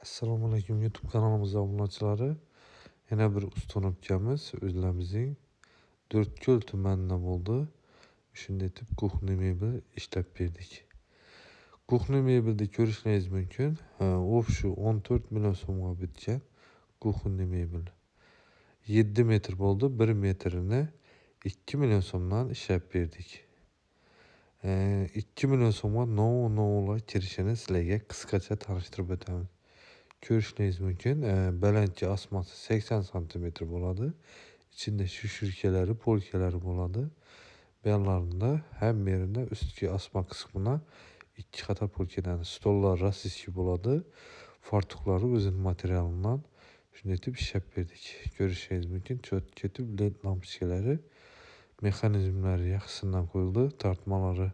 Assalomu alaykum YouTube kanalimiz obunachilari. Yana bir ustun ukamiz o'zlarimizning To'rtko'l tumanida bo'ldi. Shunday etib kuxni mebel ishlab berdik. Kuxni mebelni ko'rishingiz mumkin. Shu 14 million so'mga bitgan kuxni mebel. 7 metr bo'ldi. 1 metrini 2 million so'mdan ishlab berdik. 2 million so'mga no'lar kirishini sizlarga qisqacha tanishtirib o'taman. Ko'rishingiz mumkin. Balandchi osmasi 80 cm bo'ladi. İçinde shirkalari, polkalari bo'ladi. Bu yerlarida ham yerida ustki osma qismina ikki qator polkadan stollar rossiyskiy bo'ladi. Fartuqlari o'zining materialidan shunday deb ishlab berdik. Ko'rishingiz mumkin. Ketib led lampochkalari, mexanizmlari yaxshisidan qo'yildi. Tortmalari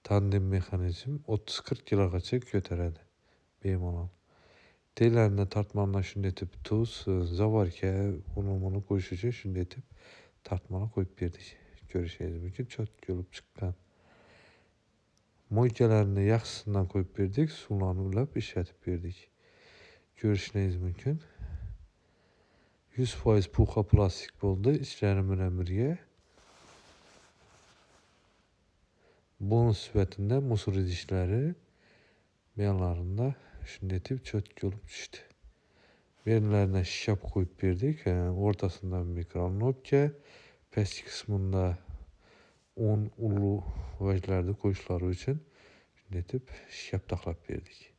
tandem mexanizm 30-40 kilogacha ko'taradi bemalol. Teylerinde tartmanına shunday etib tuz, zavarka, uni qo'yish uchun shunday etib tartmana qo'yib berdik. Ko'rishingiz mumkin, cho'tka bo'lib chiqqan. Mo'ykalarini yaxshisidan qo'yib berdik, suvlarni ulab ishlatib berdik. Ko'rishingiz mumkin. 100% puxa plastik bo'ldi. İchlari bilan birga bonus sifatida musor idishlari yanlarında shunday etib cho'tka bo'lib tushdi. Yerlerine şişap koyup verdik. Ortasından mikronokya, pastki kısmında 10 ulu vajlarda koyuşları için shunday etib şişap taklap verdik.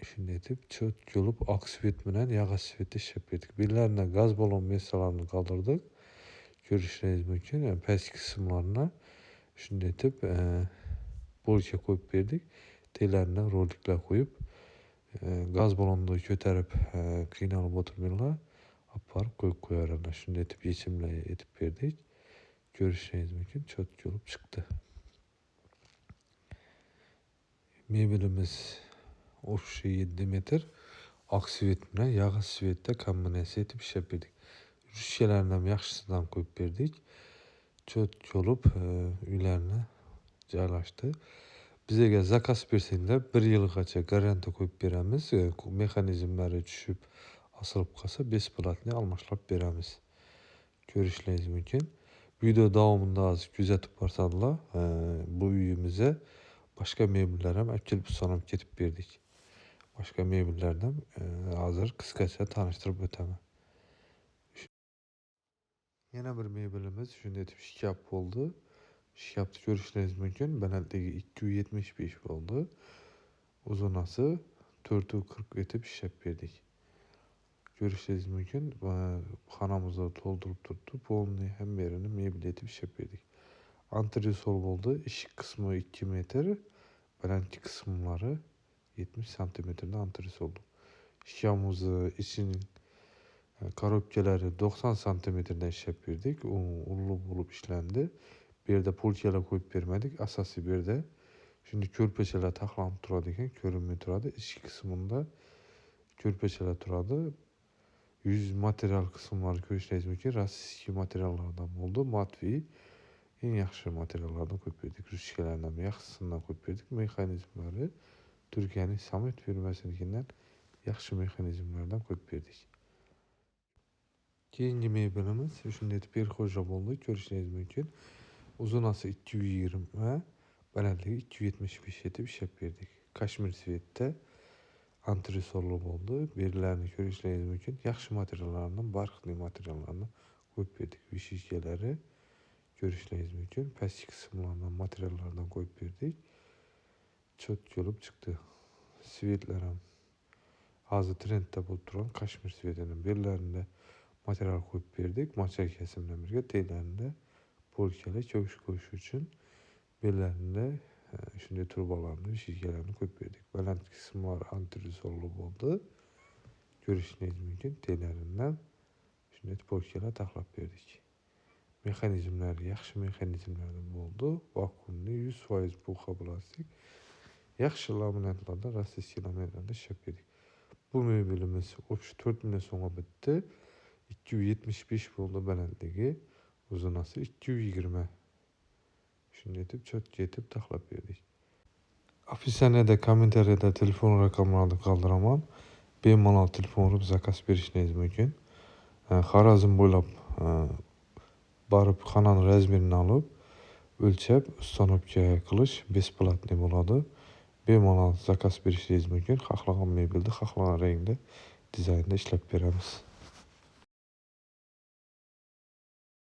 Shunday etib cho'tka bo'lib oq svet bilan yog'och svetda ishab berdik. Birlarine gaz balon mesalarini qoldirdik. Ko'rishingiz mumkin. Pastki kısımlarına shunday etib polka qo'yib berdik. Teylerine roliklar qo'yib gaz balonini ko'tarib qiynalib o'tirmanglar, olib qo'yib qo'yarlar. Shunday etib yechimlar etib berdik. Ko'rishingiz mumkin, cho'tka bo'lib chiqdi. Mebelimiz shu 7 metr oq svet bilan yog'och svetda kombinatsiya etib ishlab berdik. Ruchkalarni ham yaxshisidan qo'yib berdik. Cho'tka bo'lib uylarni joylashdi. Bizga zakaz bersanglar 1 yilgacha garantiya qo'yib beramiz. Mexanizmlari tushib, osilib qolsa besplatniy almashlab beramiz. Ko'rishingiz mumkin. Video davomida hozir kuzatib borsanlar, bu uyimizga boshqa mebellar ham olib kelib sonib ketib berdik. Boshqa mebellardan hozir qisqacha tanishtirib o'taman. Yana bir mebelimiz shunday deb shkaf bo'ldi. Shkafni ko'rishingiz mumkin. Balandligi 275 bo'ldi. Uzunasi 440 etib ishlab berdik. Ko'rishingiz mumkin. Xonamizni to'ldirib turibdi. Polni ham yerini mebel etib ishlab berdik. Antresol bo'ldi. Eshik qismi 2 metr, balandki qismlari 70 santimetrda antresol. Shkafimizni ichining korobkalari 90 santimetrda ishlab berdik. U ulug' bo'lib ishlandi. Bu yerda polkalar qo'yib bermadik. Asosiy bu yerda shunday ko'rpachalar taxlanib turadi ekan, ko'rinmay turadi. Ichki qismida ko'rpachalar turadi. Yuz material qismlari ko'rishingiz mumkin. Rossiyskiy materiallardan bo'ldi. Matviy eng yaxshi materiallardan qo'yib berdik. Ruchkalarni ham yaxshisidan qo'yib berdik. Mexanizmlari Turkiyaning Samet firmasidan yaxshi mexanizmlardan qo'yib berdik. Keyingi mebelimiz shunday deb Perxo'ja bo'ldi. Ko'rishingiz mumkin. Uzunasi 220 va balandligi 275 etib ishlab berdik. Kashmir svetda antresolli bo'ldi. Bellarni ko'rishingiz mumkin. Yaxshi materiallardan, barqli materiallarni qo'yib berdik. Vishishkalari ko'rishingiz mumkin. Pastki qismlardan materiallardan qo'yib berdik. Cho'tka bo'lib chiqdi. Svetlar ham hozir trendda bo'lib turgan Kashmir svetining bellarida material qo'yib berdik. Machakasi bilan birga teylarida polkalar cho'kish qo'yish uchun bellarida shunday turbalarni, vishishkalarni qo'yib berdik. Baland qismlar antresolli bo'ldi. Ko'rishingiz mumkin. Teylaridan shunday polkalar taxlab berdik. Mexanizmlari yaxshi mexanizmlardan bo'ldi. Vakuumli 100% puxa plastik. Yaxshi laminatlarda, rossiyskiy laminatlarda ishlab berdik. Bu mebelimiz 4 million so'mga bitdi. 275 bo'ldi balandligi, uzunasi 220. Shunday etib cho'tka etib taxlab berdik. Описаниеда, kommentariyada telefon raqamlarini qoldiraman. Bemalol telefon urib zakaz berishingiz mumkin. Xorazm bo'ylab borib xonani razmerini olib, o'lchab, ustanovka qilish besplatniy bo'ladi. Bemalol zakaz berishingiz mumkin. Xohlagan mebelda, xohlagan rangda, dizaynda ishlab beramiz.